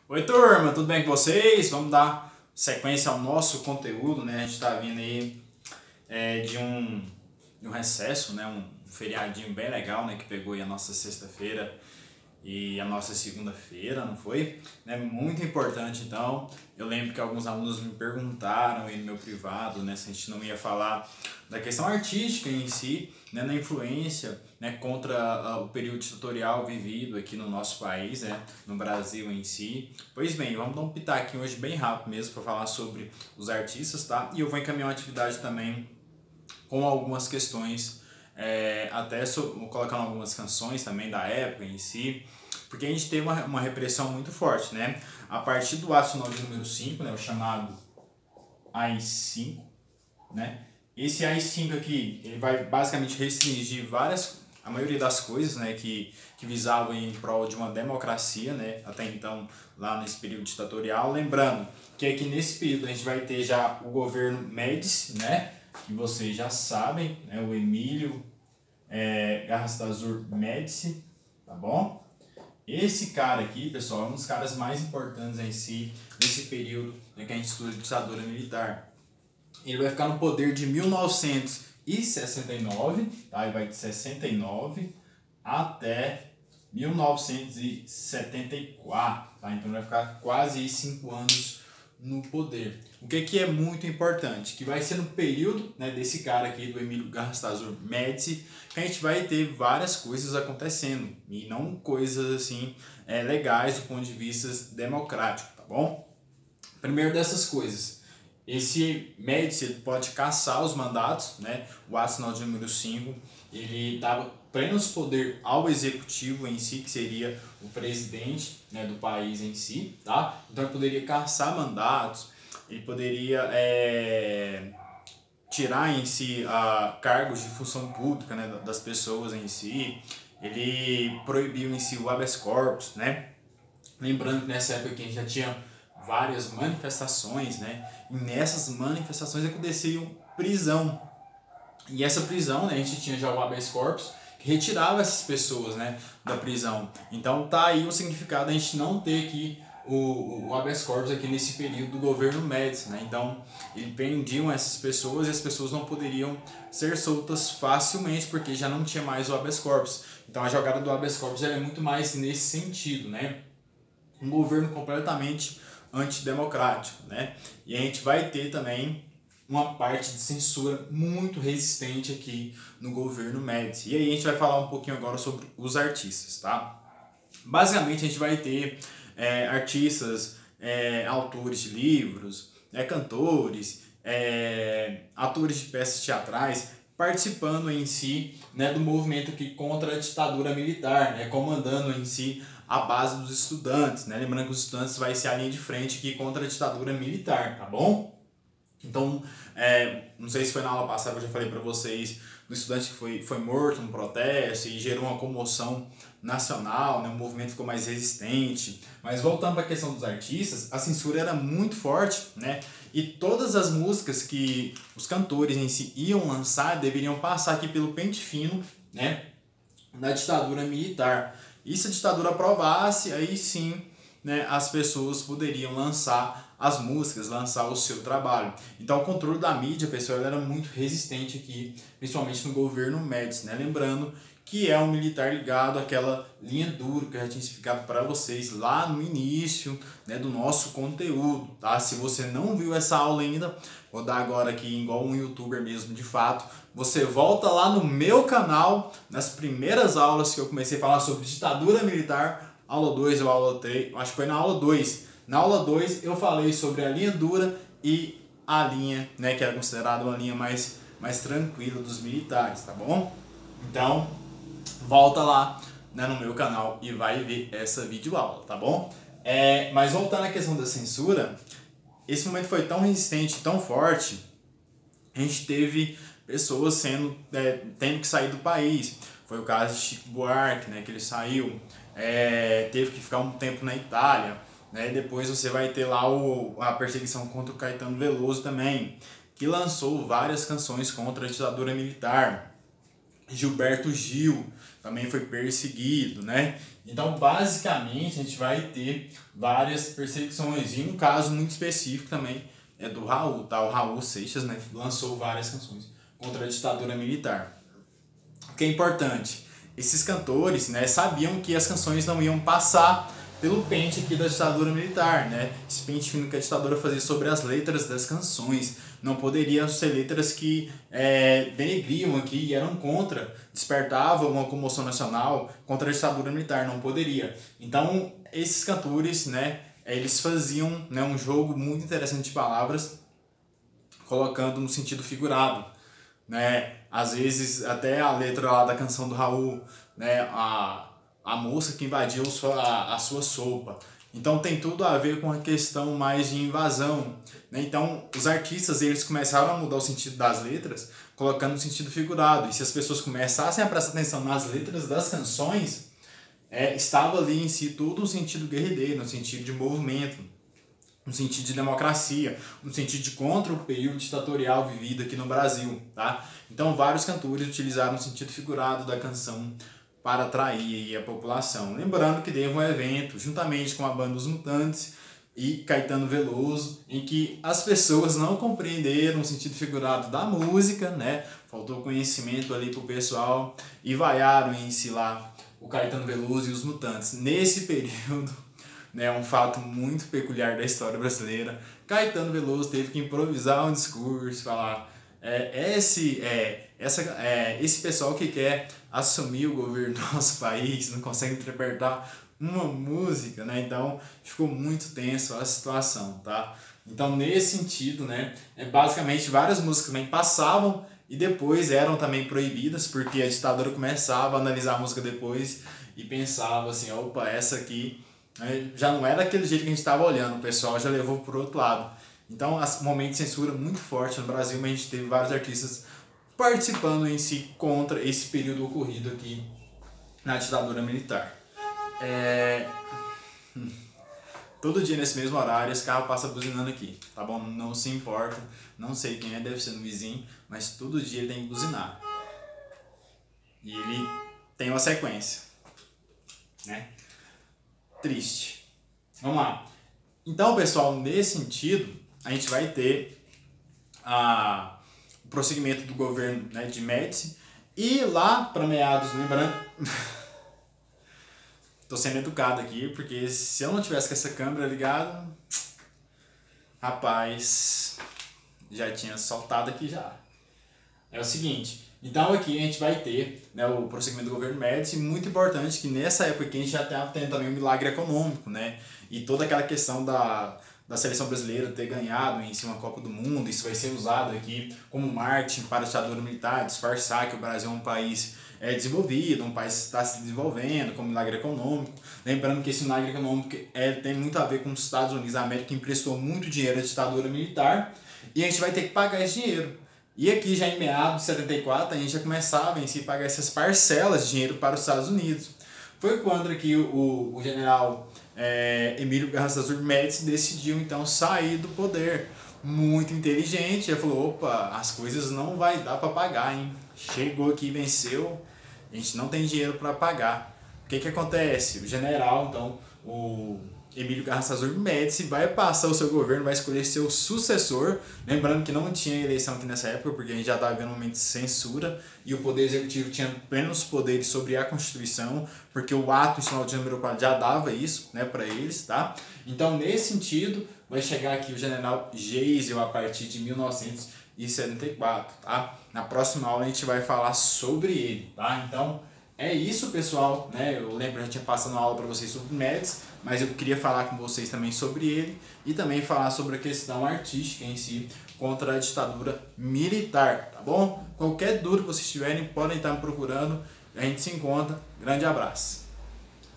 Oi, turma, tudo bem com vocês? Vamos dar sequência ao nosso conteúdo, né? A gente tá vindo aí de um recesso, né? Um feriadinho bem legal, né? Que pegou aí a nossa sexta-feira e a nossa segunda-feira, não foi? Né? Muito importante, então. Eu lembro que alguns alunos me perguntaram aí no meu privado, né? Se a gente não ia falar da questão artística em si, né? Na influência, né? Contra o período ditatorial vivido aqui no nosso país, né? No Brasil em si. Pois bem, vamos dar um pitaquinho hoje bem rápido mesmo para falar sobre os artistas, tá? E eu vou encaminhar uma atividade também com algumas questões, colocando algumas canções também da época em si, porque a gente teve uma repressão muito forte, né? A partir do ato sinal de número 5, né, o chamado AI-5, né? Esse AI-5 aqui, ele vai basicamente restringir a maioria das coisas, né, que visavam em prol de uma democracia, né, até então, lá nesse período ditatorial. Lembrando que aqui nesse período a gente vai ter já o governo Médici, né, que vocês já sabem, né, o Emílio Garrastazu Médici, tá bom? Esse cara aqui, pessoal, é um dos caras mais importantes em si, nesse período, né, que a gente estuda ditadura militar. Ele vai ficar no poder de 1969, tá? Ele vai de 69 até 1974, tá? Então ele vai ficar quase 5 anos no poder. O que é muito importante? Que vai ser no período, né, desse cara aqui, do Emílio Garrastazu Médici, que a gente vai ter várias coisas acontecendo, e não coisas assim legais do ponto de vista democrático, tá bom? Primeiro dessas coisas, esse Médici pode caçar os mandatos, né? O ato sinal de número 5, ele dava plenos poder ao executivo em si, que seria o presidente, né, do país em si, tá? Então ele poderia caçar mandatos, ele poderia tirar em si cargos de função pública, né, das pessoas em si, ele proibiu em si o habeas corpus, né? Lembrando que nessa época aqui a gente já tinha várias manifestações, né? E nessas manifestações aconteciam prisão. E essa prisão, né, a gente tinha já o habeas corpus, que retirava essas pessoas, né, da prisão. Então tá aí o significado da gente não ter aqui o habeas corpus aqui nesse período do governo Médici, né? Então, eles prendiam essas pessoas e as pessoas não poderiam ser soltas facilmente porque já não tinha mais o habeas corpus. Então, a jogada do habeas corpus é muito mais nesse sentido, né? Um governo completamente antidemocrático, né? E a gente vai ter também uma parte de censura muito resistente aqui no governo Médici. E aí a gente vai falar um pouquinho agora sobre os artistas, tá? Basicamente a gente vai ter artistas, autores de livros, cantores, atores de peças teatrais participando em si, né, do movimento aqui contra a ditadura militar, né, comandando em si a base dos estudantes, né? Lembrando que os estudantes vai ser a linha de frente aqui contra a ditadura militar, tá bom? Então, não sei se foi na aula passada que eu já falei para vocês do estudante que foi morto no protesto e gerou uma comoção nacional, né? O movimento ficou mais resistente. Mas voltando para a questão dos artistas, a censura era muito forte, né? E todas as músicas que os cantores em si iam lançar deveriam passar aqui pelo pente fino, né, da ditadura militar. E se a ditadura aprovasse, aí sim, né, as pessoas poderiam lançar as músicas, lançar o seu trabalho. Então o controle da mídia, pessoal, era muito resistente aqui, principalmente no governo Médici, né? Lembrando que é um militar ligado àquela linha dura que eu já tinha explicado para vocês lá no início, né, do nosso conteúdo, tá? Se você não viu essa aula ainda, vou dar agora aqui igual um youtuber mesmo de fato, você volta lá no meu canal, nas primeiras aulas que eu comecei a falar sobre ditadura militar, aula 2 ou aula 3, acho que foi na aula 2. Na aula 2 eu falei sobre a linha dura e a linha, né, que era considerada uma linha mais tranquila dos militares, tá bom? Então, volta lá, né, no meu canal e vai ver essa videoaula, tá bom? Mas voltando à questão da censura, esse momento foi tão resistente, tão forte, a gente teve pessoas tendo que sair do país. Foi o caso de Chico Buarque, né, que ele saiu, teve que ficar um tempo na Itália, né, e depois você vai ter lá a perseguição contra o Caetano Veloso também, que lançou várias canções contra a ditadura militar. Gilberto Gil também foi perseguido, né? Então, basicamente, a gente vai ter várias perseguições. E um caso muito específico também é do Raul, tá? O Raul Seixas, né? Lançou várias canções contra a ditadura militar. O que é importante, esses cantores, né, sabiam que as canções não iam passar pelo pente aqui da ditadura militar, né? Esse pente fino que a ditadura fazia sobre as letras das canções. Não poderiam ser letras que denegriam aqui e eram contra, despertavam uma comoção nacional contra a ditadura militar, não poderia. Então, esses cantores, né, eles faziam, né, um jogo muito interessante de palavras, colocando no sentido figurado, né? Às vezes, até a letra lá da canção do Raul, né, a moça que invadiu a sua sopa. Então tem tudo a ver com a questão mais de invasão, né? Então os artistas eles começaram a mudar o sentido das letras, colocando o sentido figurado. E se as pessoas começassem a prestar atenção nas letras das canções, estava ali em si todo um sentido guerrilheiro, no sentido de movimento, no sentido de democracia, no sentido de contra o período ditatorial vivido aqui no Brasil, tá? Então vários cantores utilizaram o sentido figurado da canção para atrair a população. Lembrando que teve um evento, juntamente com a banda Os Mutantes e Caetano Veloso, em que as pessoas não compreenderam o sentido figurado da música, né? Faltou conhecimento ali pro pessoal e vaiaram em si lá o Caetano Veloso e Os Mutantes. Nesse período, né, um fato muito peculiar da história brasileira, Caetano Veloso teve que improvisar um discurso, falar esse pessoal que quer assumir o governo do nosso país não consegue interpretar uma música, né? Então ficou muito tenso a situação, tá? Então nesse sentido, né, basicamente várias músicas também passavam e depois eram também proibidas, porque a ditadura começava a analisar a música depois e pensava assim, opa, essa aqui já não é daquele jeito que a gente estava olhando, o pessoal já levou por outro lado. Então, um momento de censura muito forte no Brasil, mas a gente teve vários artistas participando em si contra esse período ocorrido aqui na ditadura militar. Todo dia nesse mesmo horário esse carro passa buzinando aqui, tá bom? Não se importa, não sei quem é, deve ser no vizinho, mas todo dia ele tem que buzinar. E ele tem uma sequência, né? Triste. Vamos lá. Então, pessoal, nesse sentido, a gente vai ter o prosseguimento do governo, né, de Médici, e lá para meados, lembrando, tô sendo educado aqui, porque se eu não tivesse com essa câmera ligada, rapaz, já tinha soltado aqui já. É o seguinte, então aqui a gente vai ter, né, o prosseguimento do governo Médici, muito importante que nessa época aqui a gente já estava tendo também um milagre econômico, né, e toda aquela questão da seleção brasileira ter ganhado em si uma Copa do Mundo, isso vai ser usado aqui como marketing para a ditadura militar, disfarçar que o Brasil é um país desenvolvido, um país que está se desenvolvendo, com milagre econômico. Lembrando que esse milagre econômico tem muito a ver com os Estados Unidos da América, que emprestou muito dinheiro à ditadura militar, e a gente vai ter que pagar esse dinheiro. E aqui já em meados de 74 a gente já começava em si a pagar essas parcelas de dinheiro para os Estados Unidos. Foi quando aqui o general Emílio Garrastazu Médici decidiu então sair do poder. Muito inteligente, ele falou, opa, as coisas não vai dar para pagar, hein? Chegou aqui, venceu, a gente não tem dinheiro para pagar. O que acontece? O general, então, o Emílio Garrastazu Médici vai passar o seu governo, vai escolher seu sucessor, lembrando que não tinha eleição aqui nessa época, porque a gente já estava vendo um momento de censura, e o Poder Executivo tinha plenos poderes sobre a Constituição, porque o ato institucional de número 4 já dava isso, né, para eles, tá? Então, nesse sentido, vai chegar aqui o general Geisel a partir de 1974, tá? Na próxima aula a gente vai falar sobre ele, tá? Então, é isso, pessoal, né? Eu lembro que eu já tinha passado uma aula para vocês sobre Médici, mas eu queria falar com vocês também sobre ele e também falar sobre a questão artística em si contra a ditadura militar, tá bom? Qualquer dúvida que vocês tiverem, podem estar me procurando, a gente se encontra. Grande abraço!